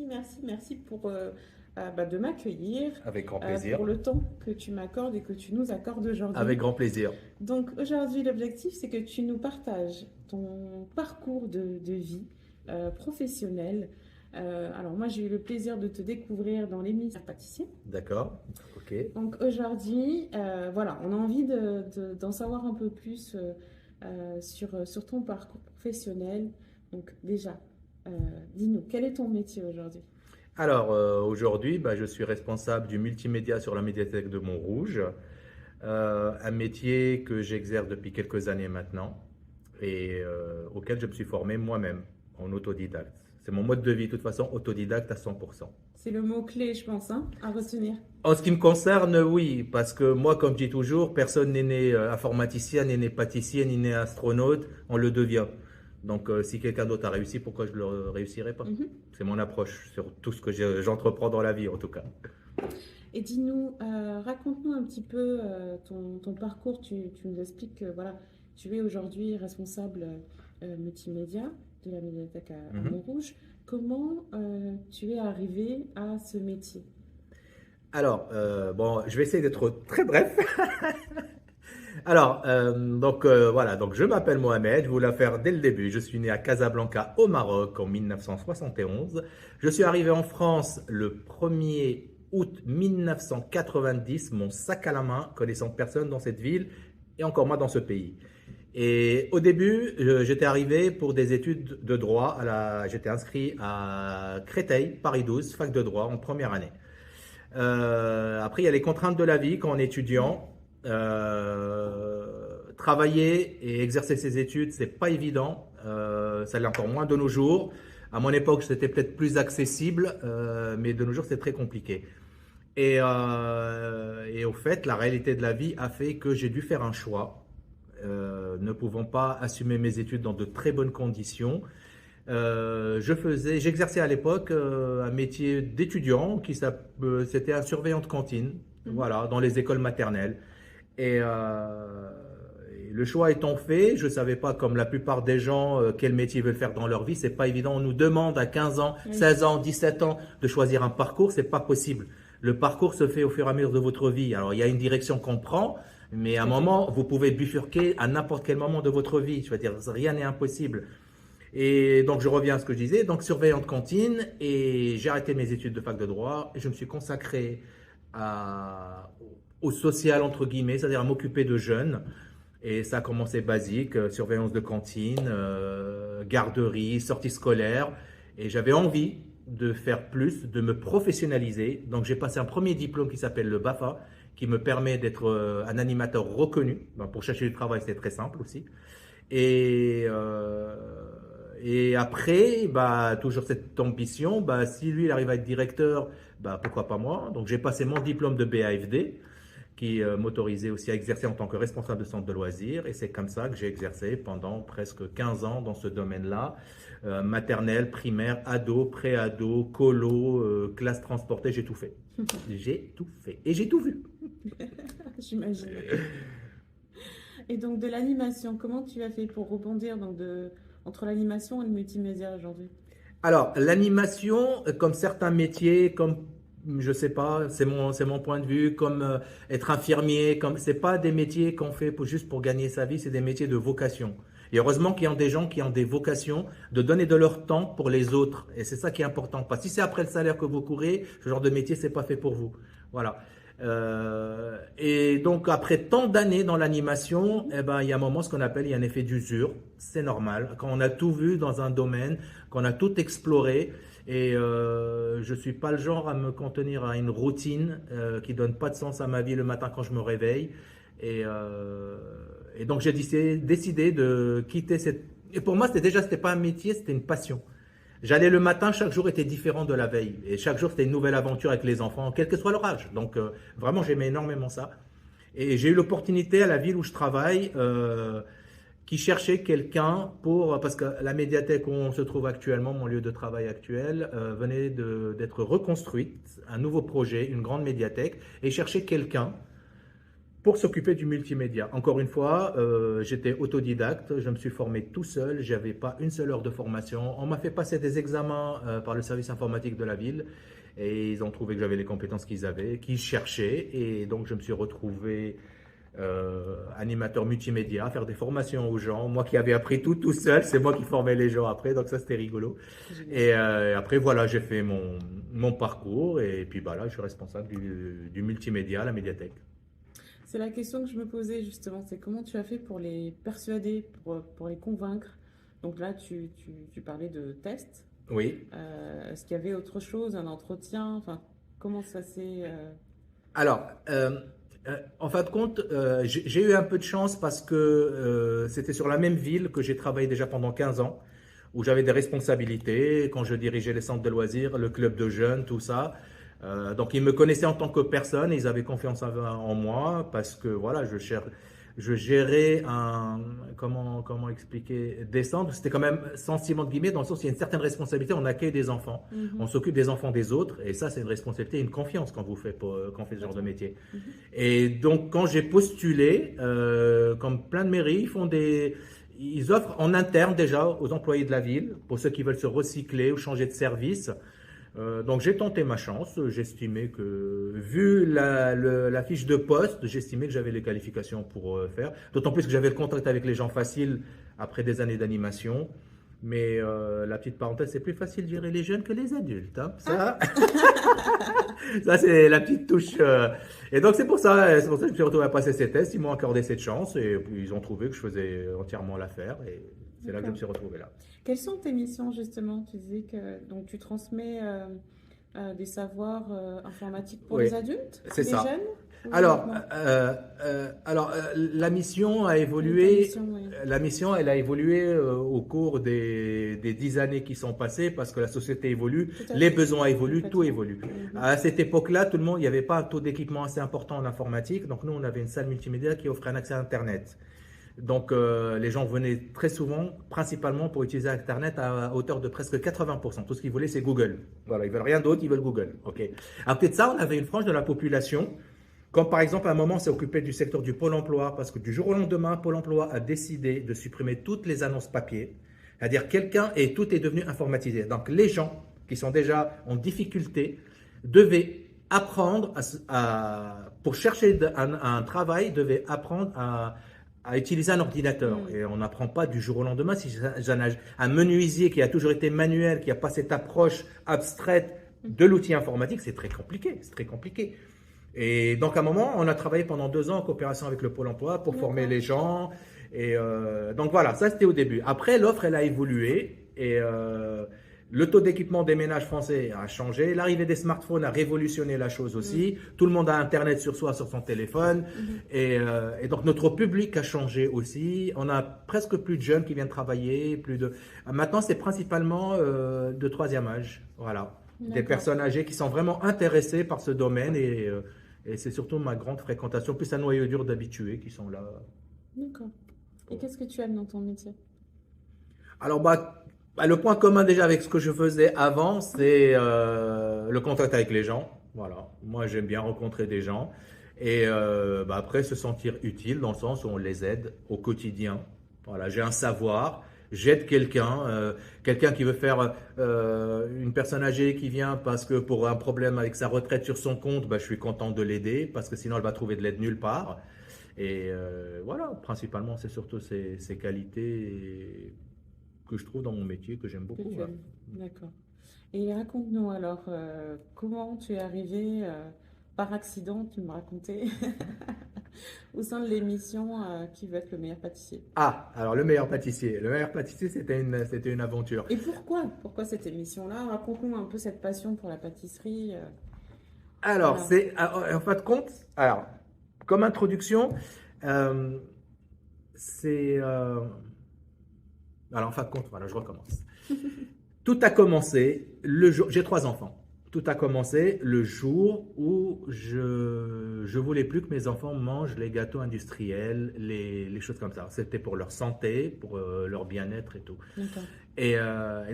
merci de m'accueillir, Avec grand plaisir. pour le temps que tu m'accordes et que tu nous accordes aujourd'hui. Avec grand plaisir. Donc aujourd'hui, l'objectif, c'est que tu nous partages ton parcours de vie professionnelle. Alors moi, j'ai eu le plaisir de te découvrir dans l'émission Pâtissier. D'accord. Ok. Donc aujourd'hui, voilà, on a envie d'en savoir un peu plus sur ton parcours professionnel. Donc déjà, dis-nous, quel est ton métier aujourd'hui? Alors, aujourd'hui, je suis responsable du multimédia sur la médiathèque de Montrouge, un métier que j'exerce depuis quelques années maintenant et auquel je me suis formé moi-même en autodidacte. C'est mon mode de vie, de toute façon, autodidacte à 100%. C'est le mot-clé, je pense, hein, à retenir. En ce qui me concerne, oui, parce que moi, comme je dis toujours, personne n'est né informaticien, n'est né pâtissier, ni né astronaute, on le devient. Donc, si quelqu'un d'autre a réussi, pourquoi je ne le réussirais pas? Mhm. C'est mon approche sur tout ce que j'entreprends dans la vie, en tout cas. Et dis-nous, raconte-nous un petit peu ton parcours. Tu nous expliques que voilà, tu es aujourd'hui responsable multimédia de la médiathèque à Mhm. Montrouge. Comment tu es arrivé à ce métier? Alors, bon, je vais essayer d'être très bref. Alors, voilà, donc je m'appelle Mohamed, je vous la faire dès le début. Je suis né à Casablanca, au Maroc, en 1971. Je suis arrivé en France le 1er août 1990, mon sac à la main, connaissant personne dans cette ville et encore moins dans ce pays. Et au début, j'étais arrivé pour des études de droit. J'étais inscrit à Créteil, Paris 12, fac de droit en première année. Après, il y a les contraintes de la vie quand on est étudiant. Travailler et exercer ses études, c'est pas évident. Ça l'est encore moins de nos jours. À mon époque, c'était peut-être plus accessible, mais de nos jours, c'est très compliqué. Et au fait, la réalité de la vie a fait que j'ai dû faire un choix, ne pouvant pas assumer mes études dans de très bonnes conditions. J'exerçais à l'époque un métier d'étudiant c'était un surveillant de cantine, Mhm. voilà, dans les écoles maternelles. Et le choix étant fait, je ne savais pas, comme la plupart des gens, quel métier ils veulent faire dans leur vie. C'est pas évident. On nous demande à 15 ans, Oui, 16 ans, 17 ans de choisir un parcours. C'est pas possible. Le parcours se fait au fur et à mesure de votre vie. Alors, il y a une direction qu'on prend, mais à un tout à fait. moment, vous pouvez bifurquer à n'importe quel moment de votre vie. Je veux dire, rien n'est impossible. Et donc, je reviens à ce que je disais. Donc, surveillant de cantine, et j'ai arrêté mes études de fac de droit, et je me suis consacré à, au social, entre guillemets, c'est-à-dire à m'occuper de jeunes. Et ça a commencé basique, surveillance de cantine, garderie, sortie scolaire. Et j'avais envie de faire plus, de me professionnaliser. Donc, j'ai passé un premier diplôme qui s'appelle le BAFA, qui me permet d'être un animateur reconnu. Donc, pour chercher du travail, c'est très simple aussi. Et, euh, et après, toujours cette ambition, si lui il arrive à être directeur, pourquoi pas moi. Donc j'ai passé mon diplôme de BAFD qui m'autorisait aussi à exercer en tant que responsable de centre de loisirs. Et c'est comme ça que j'ai exercé pendant presque 15 ans dans ce domaine-là. Maternelle, primaire, ado, pré-ado, colo, classe transportée, j'ai tout fait. J'ai tout fait. Et j'ai tout vu. J'imagine. Et donc de l'animation, comment tu as fait pour rebondir entre l'animation et le multimédia aujourd'hui? Alors, l'animation, comme certains métiers, comme, je sais pas, c'est mon point de vue, comme être infirmier, c'est pas des métiers qu'on fait juste pour gagner sa vie, c'est des métiers de vocation. Et heureusement qu'il y a des gens qui ont des vocations de donner de leur temps pour les autres. Et c'est ça qui est important. Parce que si c'est après le salaire que vous courez, ce genre de métier, c'est pas fait pour vous. Voilà. Et donc, après tant d'années dans l'animation, Mhm. il y a un moment, ce qu'on appelle, il y a un effet d'usure. C'est normal. Quand on a tout vu dans un domaine, qu'on a tout exploré, et je suis pas le genre à me contenir à une routine qui donne pas de sens à ma vie le matin quand je me réveille. Et, euh, et donc, j'ai décidé de quitter cette... Et pour moi, c'était pas un métier, c'était une passion. J'allais le matin, chaque jour était différent de la veille. Et chaque jour, c'était une nouvelle aventure avec les enfants, quel que soit leur âge. Donc, vraiment, j'aimais énormément ça. Et j'ai eu l'opportunité à la ville où je travaille, qui cherchait quelqu'un parce que la médiathèque où on se trouve actuellement, mon lieu de travail actuel, venait d'être reconstruite, un nouveau projet, une grande médiathèque, et cherchait quelqu'un pour s'occuper du multimédia. Encore une fois, j'étais autodidacte, je me suis formé tout seul, j'avais pas une seule heure de formation. On m'a fait passer des examens par le service informatique de la ville et ils ont trouvé que j'avais les compétences qu'ils cherchaient et donc je me suis retrouvé animateur multimédia, faire des formations aux gens. Moi qui avais appris tout seul, c'est moi qui formais les gens après, donc ça c'était rigolo. Et après voilà, j'ai fait mon parcours et puis bah là je suis responsable du multimédia à la médiathèque. C'est la question que je me posais justement, c'est comment tu as fait pour les persuader, pour les convaincre. Donc là, tu parlais de tests. Oui. Est-ce qu'il y avait autre chose, un entretien? Enfin, comment ça s'est... Alors, en fin de compte, j'ai eu un peu de chance parce que c'était sur la même ville que j'ai travaillé déjà pendant 15 ans, où j'avais des responsabilités, quand je dirigeais les centres de loisirs, le club de jeunes, tout ça. Donc, ils me connaissaient en tant que personne, ils avaient confiance en moi parce que voilà, je gérais comment expliquer, des centres. C'était quand même sensiblement de guillemets, dans le sens où il y a une certaine responsabilité, on accueille des enfants, on s'occupe des enfants des autres, et ça, c'est une responsabilité, une confiance quand quand on fait ce genre de métier. Et donc, quand j'ai postulé, comme plein de mairies, ils offrent en interne déjà aux employés de la ville, pour ceux qui veulent se recycler ou changer de service. Donc j'ai tenté ma chance, j'estimais que, vu la fiche de poste, j'estimais que j'avais les qualifications pour faire. D'autant plus que j'avais le contact avec les gens faciles après des années d'animation. Mais la petite parenthèse, c'est plus facile de gérer les jeunes que les adultes. Hein. Ça c'est la petite touche. Et donc c'est pour ça que je me suis retrouvé à passer ces tests. Ils m'ont accordé cette chance et puis ils ont trouvé que je faisais entièrement l'affaire. Et c'est là que je me suis retrouvé là. Quelles sont tes missions justement? Tu disais que donc, tu transmets des savoirs informatiques pour Oui, les adultes, c'est les ça. jeunes ou Alors, uniquement? la mission a Ta évolué. mission, oui. La mission, elle a évolué au cours des 10 années qui sont passées parce que la société évolue, Tout à les fait. besoins évoluent, tout Complètement. évolue. À cette époque-là, tout le monde, il n'y avait pas un taux d'équipement assez important en informatique. Donc, nous, on avait une salle multimédia qui offrait un accès à Internet. Donc, les gens venaient très souvent, principalement pour utiliser Internet à hauteur de presque 80%. Tout ce qu'ils voulaient, c'est Google. Voilà, ils veulent rien d'autre, ils veulent Google. OK. À côté de ça, on avait une frange de la population, comme par exemple, à un moment, on s'est occupé du secteur du Pôle emploi, parce que du jour au lendemain, Pôle emploi a décidé de supprimer toutes les annonces papier. C'est-à-dire, tout est devenu informatisé. Donc, les gens qui sont déjà en difficulté devaient apprendre pour chercher un travail, devaient apprendre à utiliser un ordinateur. Et on n'apprend pas du jour au lendemain. Si j'ai un menuisier qui a toujours été manuel, qui n'a pas cette approche abstraite de l'outil informatique, c'est très compliqué. C'est très compliqué. Et donc, à un moment, on a travaillé pendant 2 ans en coopération avec le Pôle emploi pour former les gens. Et donc, voilà, ça, c'était au début. Après, l'offre, elle a évolué. Et le taux d'équipement des ménages français a changé. L'arrivée des smartphones a révolutionné la chose aussi. Tout le monde a Internet sur soi, sur son téléphone. Et donc, notre public a changé aussi. On a presque plus de jeunes qui viennent travailler. Maintenant, c'est principalement de 3e âge. Voilà. Des personnes âgées qui sont vraiment intéressées par ce domaine. Et c'est surtout ma grande fréquentation, plus un noyau dur d'habitués qui sont là. D'accord. Et qu'est-ce que tu aimes dans ton métier? Alors, le point commun déjà avec ce que je faisais avant, c'est le contact avec les gens. Voilà. Moi, j'aime bien rencontrer des gens. Et après, se sentir utile dans le sens où on les aide au quotidien. Voilà, j'ai un savoir. J'aide quelqu'un qui veut faire une personne âgée qui vient parce que pour un problème avec sa retraite sur son compte, je suis content de l'aider parce que sinon elle va trouver de l'aide nulle part. Et voilà, principalement c'est surtout ces qualités que je trouve dans mon métier que j'aime Que beaucoup. tu aimes. D'accord. Et raconte-nous alors, comment tu es arrivé par accident, tu me racontais, au sein de l'émission Qui veut être le meilleur pâtissier? Ah, alors le meilleur pâtissier. Le meilleur pâtissier, c'était une aventure. Et pourquoi cette émission-là? Raconte-nous un peu cette passion pour la pâtisserie. Alors, Voilà. en fin de compte, alors, comme introduction, c'est. Alors, en fin de compte, voilà, je recommence. Tout a commencé le jour. J'ai 3 enfants. tout a commencé le jour où je voulais plus que mes enfants mangent les gâteaux industriels, les choses comme ça. C'était pour leur santé, pour leur bien-être et tout. D'accord. Et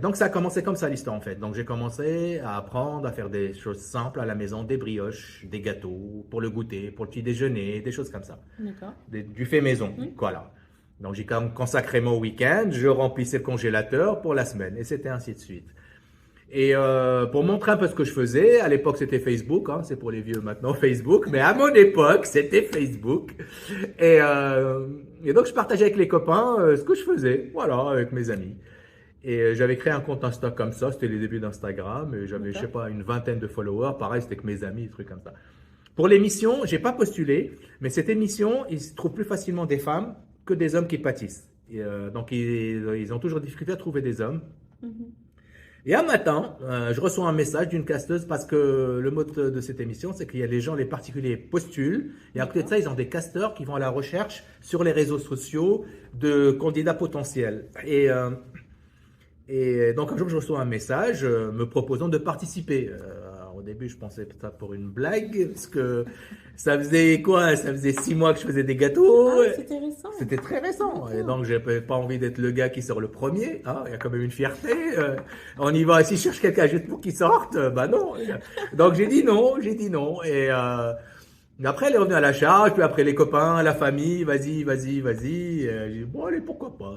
donc ça a commencé comme ça l'histoire en fait. Donc j'ai commencé à apprendre à faire des choses simples à la maison, des brioches, des gâteaux pour le goûter, pour le petit déjeuner, des choses comme ça. D'accord. Du fait maison, Oui. voilà. Donc j'ai quand même consacré mon week-end, je remplissais le congélateur pour la semaine et c'était ainsi de suite. Et pour montrer un peu ce que je faisais, à l'époque c'était Facebook, hein, c'est pour les vieux maintenant Facebook, mais à mon époque c'était Facebook. Et donc je partageais avec les copains ce que je faisais, voilà, avec mes amis. Et j'avais créé un compte Insta comme ça, c'était les débuts d'Instagram, et j'avais, je sais D'accord. pas, une vingtaine de followers, pareil, c'était avec mes amis, des trucs comme ça. Pour l'émission, j'ai pas postulé, mais cette émission, il se trouve plus facilement des femmes que des hommes qui pâtissent. Donc ils ont toujours difficulté à trouver des hommes. Mhm. Et un matin, je reçois un message d'une casteuse parce que le mot de cette émission, c'est qu'il y a les gens, les particuliers postulent, et à côté de ça, ils ont des casteurs qui vont à la recherche sur les réseaux sociaux de candidats potentiels. Et donc un jour, je reçois un message me proposant de participer. Alors, au début, je pensais ça pour une blague, parce que ça faisait quoi? Ça faisait 6 mois que je faisais des gâteaux. Ah, c'était récent. C'était très récent. Et D'accord. donc, j'avais pas envie d'être le gars qui sort le premier. Hein. Il y a quand même une fierté. On y va. Si je cherche quelqu'un juste pour qu'il sorte, bah non. Donc, j'ai dit non. J'ai dit non. Et après, elle est revenue à la charge. Puis après, les copains, la famille, vas-y, vas-y, vas-y. J'ai dit, bon, allez, pourquoi pas.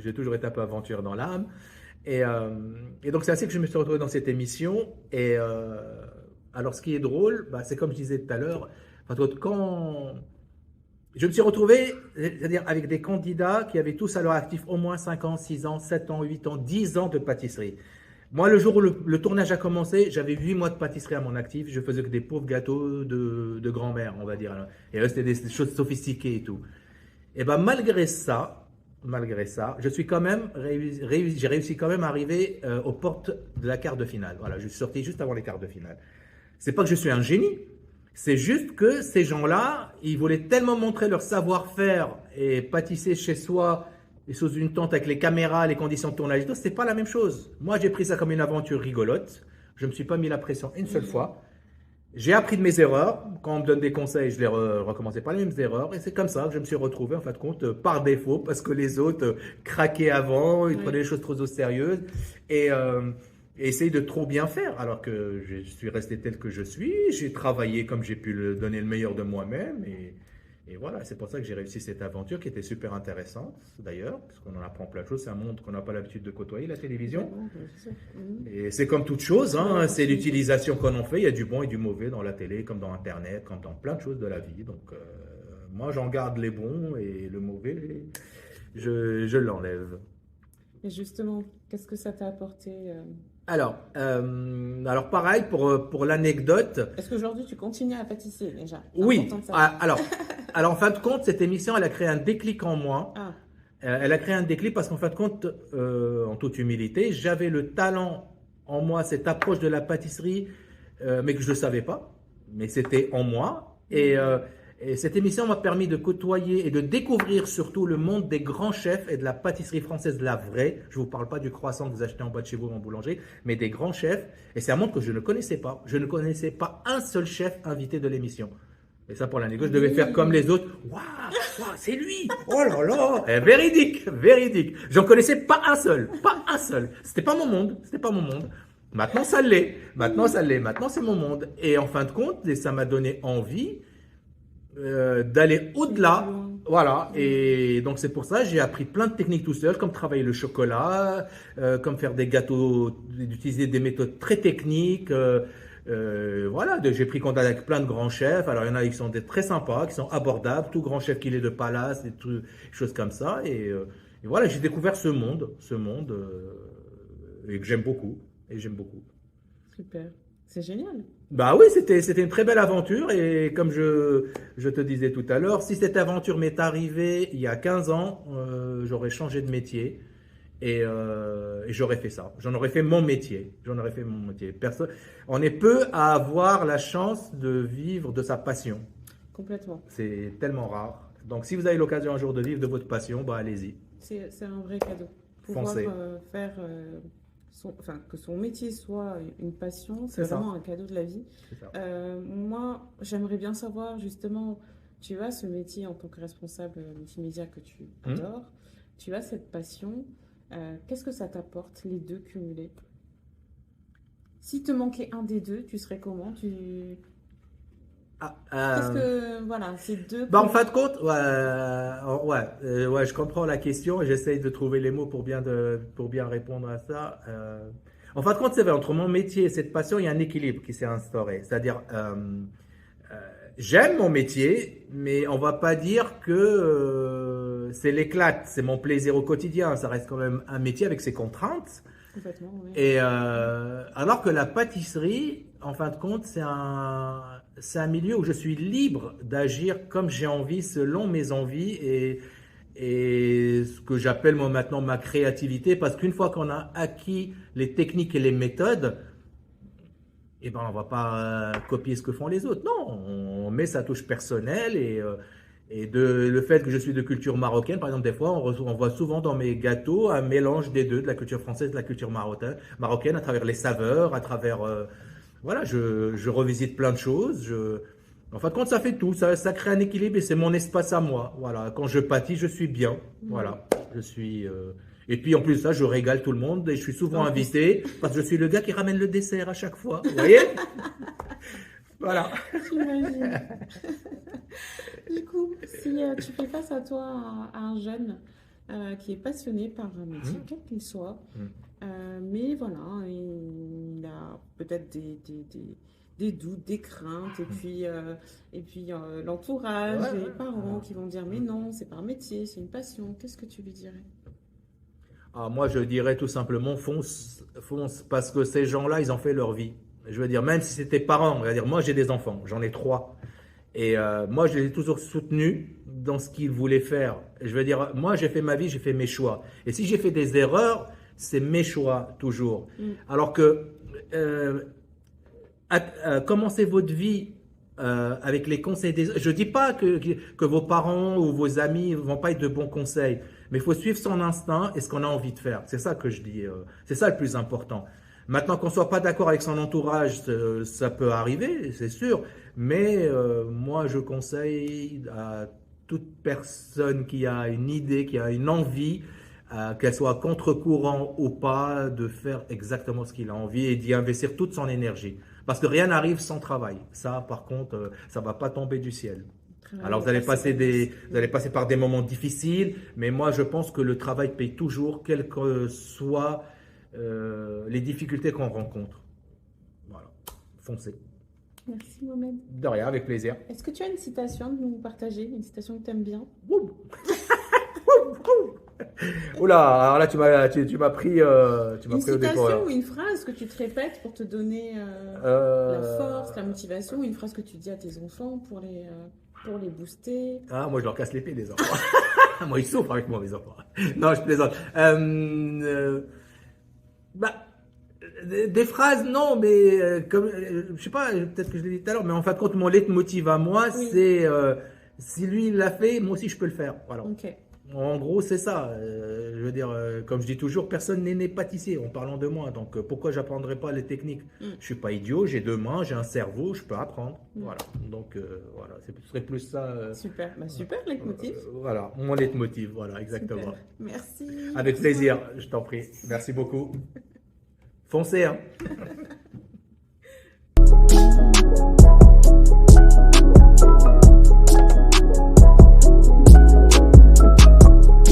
J'ai toujours été un peu aventure dans l'âme. Et, euh, et donc, c'est ainsi que je me suis retrouvé dans cette émission. Alors, ce qui est drôle, bah, c'est comme je disais tout à l'heure. Enfin, quand je me suis retrouvé, c'est-à-dire avec des candidats qui avaient tous à leur actif au moins 5 ans, 6 ans, 7 ans, 8 ans, 10 ans de pâtisserie. Moi, le jour où le tournage a commencé, j'avais 8 mois de pâtisserie à mon actif. Je faisais que des pauvres gâteaux de grand-mère, on va dire. Et là, c'était des choses sophistiquées et tout. Et ben malgré ça, je suis quand même j'ai réussi quand même à arriver aux portes de la quart de finale. Voilà, je suis sorti juste avant les quarts de finale. C'est pas que je suis un génie, c'est juste que ces gens-là, ils voulaient tellement montrer leur savoir-faire et pâtisser chez soi et sous une tente avec les caméras, les conditions de tournage et tout, c'est pas la même chose. Moi, j'ai pris ça comme une aventure rigolote. Je me suis pas mis la pression une seule Mhm. fois. J'ai appris de mes erreurs. Quand on me donne des conseils, je les recommençais pas les mêmes erreurs. Et c'est comme ça que je me suis retrouvé, en fin de compte, par défaut, parce que les autres craquaient avant, ils prenaient Oui. les choses trop au sérieux et essayaient de trop bien faire. Alors que je suis resté tel que je suis. J'ai travaillé comme j'ai pu donner le meilleur de moi-même. Et voilà, c'est pour ça que j'ai réussi cette aventure qui était super intéressante, d'ailleurs, parce qu'on en apprend plein de choses. C'est un monde qu'on n'a pas l'habitude de côtoyer, la télévision. Complètement, je sais. Mhm. Et c'est comme toute chose, Belle hein, c'est opportunité. l'utilisation qu'on en fait. Il y a du bon et du mauvais dans la télé, comme dans Internet, comme dans plein de choses de la vie. Donc, moi, j'en garde les bons et le mauvais, je l'enlève. Et justement, qu'est-ce que ça t'a apporté Alors pareil, pour l'anecdote, Est-ce qu'aujourd'hui tu continues à pâtisser déjà? C'est oui. important de savoir. Alors, en fin de compte, cette émission, elle a créé un déclic en moi. Ah, Elle a créé un déclic parce qu'en fin de compte, en toute humilité, j'avais le talent en moi, cette approche de la pâtisserie, mais que je ne savais pas, mais c'était en moi. mhm. Et cette émission m'a permis de côtoyer et de découvrir surtout le monde des grands chefs et de la pâtisserie française, la vraie. Je ne vous parle pas du croissant que vous achetez en bas de chez vous en boulangerie, mais des grands chefs. Et c'est un monde que je ne connaissais pas. Je ne connaissais pas un seul chef invité de l'émission. Et ça, pour l'anecdote, je devais faire comme Oui. les autres. Waouh, waouh, c'est lui! Oh là là! Véridique, véridique. J'en connaissais pas un seul, pas un seul. C'était pas mon monde, c'était pas mon monde. Maintenant, ça l'est. Maintenant, ça l'est. Maintenant, c'est mon monde. Et en fin de compte, et ça m'a donné envie d'aller D'aller plus au-delà. loin. Voilà. Mhm. Et donc, c'est pour ça que j'ai appris plein de techniques tout seul, comme travailler le chocolat, comme faire des gâteaux, d'utiliser des méthodes très techniques. Voilà, j'ai pris contact avec plein de grands chefs. Alors, il y en a qui sont très sympas, qui sont abordables, tout grand chef qu'il est de palace, des choses comme ça. Et voilà, j'ai découvert ce monde, et que j'aime beaucoup. Et j'aime beaucoup. Super. C'est génial. Bah oui, c'était une très belle aventure. Et comme je te disais tout à l'heure, si cette aventure m'est arrivée il y a 15 ans, j'aurais changé de métier. Et j'aurais fait ça. J'en aurais fait mon métier. J'en aurais fait mon métier. On est peu à avoir la chance de vivre de sa passion. Complètement. C'est tellement rare. Donc, si vous avez l'occasion un jour de vivre de votre passion, bah allez-y. C'est un vrai cadeau. Pouvoir Foncez. faire que son métier soit une passion, c'est C'est ça. vraiment un cadeau de la vie. C'est ça. Moi, j'aimerais bien savoir justement, tu as ce métier en tant que responsable multimédia que tu adores, tu as cette passion, qu'est-ce que ça t'apporte, les deux cumulés? Si te manquait un des deux, tu serais comment? Ah, Qu'est-ce que, voilà, ces deux... en fin de compte, ouais, je comprends la question et j'essaye de trouver les mots pour bien répondre à ça. En fin de compte, c'est vrai, entre mon métier et cette passion, il y a un équilibre qui s'est instauré. C'est-à-dire, j'aime mon métier, mais on va pas dire que c'est l'éclate, c'est mon plaisir au quotidien. Ça reste quand même un métier avec ses contraintes. Complètement, oui. Et alors que la pâtisserie, en fin de compte, c'est un milieu où je suis libre d'agir comme j'ai envie, selon mes envies et ce que j'appelle moi maintenant ma créativité, parce qu'une fois qu'on a acquis les techniques et les méthodes, eh ben on va pas copier ce que font les autres. Non, on met sa touche personnelle et le fait que je suis de culture marocaine, par exemple, des fois, on voit souvent dans mes gâteaux un mélange des deux, de la culture française et de la culture marocaine, à travers les saveurs, à travers... voilà, je revisite plein de choses. En fin de compte, ça fait tout. Ça crée un équilibre et c'est mon espace à moi. Voilà, quand je pâtis, je suis bien. Voilà, je suis... Et puis en plus de ça, je régale tout le monde et je suis souvent invité parce que je suis le gars qui ramène le dessert à chaque fois. Vous voyez? Voilà. J'imagine. Du coup, si tu fais face à toi à un jeune qui est passionné par un métier, quel qu'il soit, mais voilà, il a peut-être des doutes, des craintes, et puis l'entourage, les parents qui vont dire mais non, c'est pas un métier, c'est une passion. Qu'est-ce que tu lui dirais? Moi, je dirais tout simplement fonce, parce que ces gens-là, ils ont fait leur vie. Je veux dire, même si c'était parents, on va dire, moi j'ai des enfants, j'en ai 3. Et moi, je les ai toujours soutenus dans ce qu'ils voulaient faire. Je veux dire, moi j'ai fait ma vie, j'ai fait mes choix. Et si j'ai fait des erreurs, c'est mes choix toujours. Alors que commencez votre vie avec les conseils des autres. Je dis pas que vos parents ou vos amis vont pas être de bons conseils, mais il faut suivre son instinct et ce qu'on a envie de faire. C'est ça que je dis. C'est ça le plus important. Maintenant, qu'on soit pas d'accord avec son entourage, ça peut arriver, c'est sûr. Mais moi, je conseille à toute personne qui a une idée, qui a une envie, qu'elle soit contre-courant ou pas, de faire exactement ce qu'il a envie et d'y investir toute son énergie. Parce que rien n'arrive sans travail. Ça, par contre, ça va pas tomber du ciel. Alors, vous allez passer par des moments difficiles, mais moi, je pense que le travail paye toujours, quelles que soient les difficultés qu'on rencontre. Voilà, foncez. Merci Mohamed. De rien, avec plaisir. Est-ce que tu as une citation à nous partager, une citation que tu aimes bien? Oula, alors là tu m'as pris au dépourvu. Une citation ou une phrase que tu te répètes pour te donner la force, la motivation, une phrase que tu dis à tes enfants pour les booster. Ah, moi je leur casse les pieds les enfants. Moi ils souffrent avec moi mes enfants. Non, je plaisante. Des phrases, non, mais comme je sais pas, peut-être que je l'ai dit tout à l'heure, mais en fin de compte, mon leitmotiv à moi, c'est si lui il l'a fait, moi aussi je peux le faire. Voilà. Ok. En gros, c'est ça. Je veux dire, comme je dis toujours, personne n'est né pâtissier en parlant de moi. Donc, pourquoi j'apprendrais pas les techniques? Je suis pas idiot, j'ai 2 mains, j'ai un cerveau, je peux apprendre. Voilà. Donc, voilà, ce serait plus ça. Super, super leitmotiv. Voilà, mon leitmotiv, voilà, exactement. Super. Merci. Avec plaisir, je t'en prie. Merci beaucoup. Foncez, hein.